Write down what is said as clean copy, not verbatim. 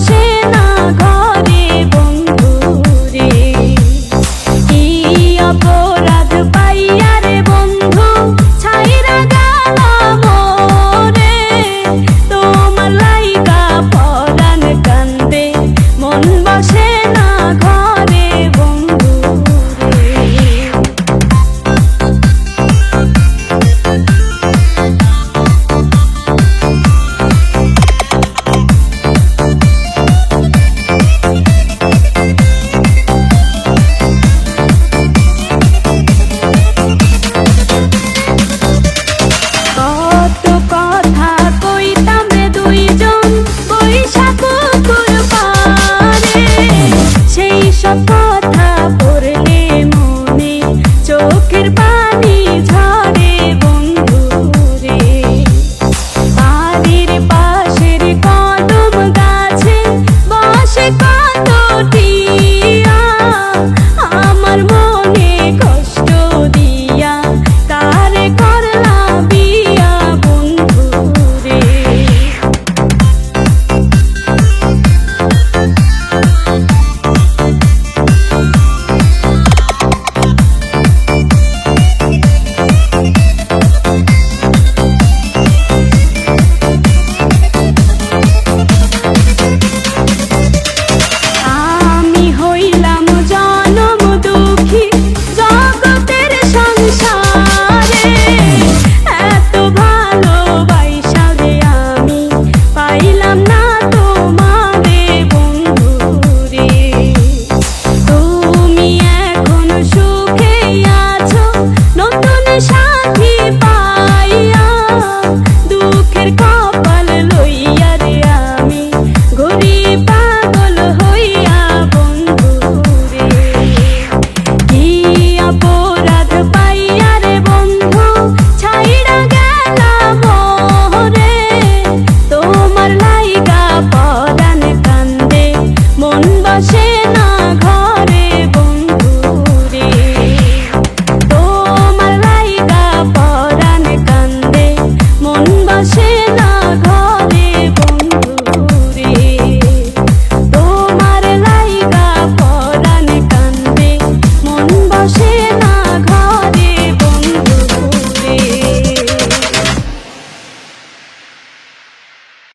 বসে না ঘরে বন্ধু রে। কি অপরাধ পাইয়া রে বন্ধু ছাইরা গেল মোরে। তোমার লাইগা পরাণ কান্দে মন বসে না ঘরে বন্ধু রে। কত কথা কইতাম রে দুইজন বৈশা পুকুর পাড়ে। সেই সব কথা পড়লে মনে চোখের পানি ঝরে বন্ধু রে। বাড়ির পাশের কদম গাছে বসে কত টিয়া আমার মনে কষ্ট দিয়া কারে করলা বিয়া বন্ধু রে। আমি হইলাম জনম দুঃখী জগতের সংসারে। এত ভালোবাসা রে আমি পাইলাম না তোমারে বন্ধু রে। তুমি এখন সুখে আছো নতুন সাথী পাইয়া। দুঃখের কপাল লইয়া রে আমি ঘুরি পাগল হইয়া বন্ধু রে। কি অপরাধ পাইয়া রে বন্ধু ছাইরা গেল মোরে। তোমার লাইগা পরাণ কান্দে মন বসে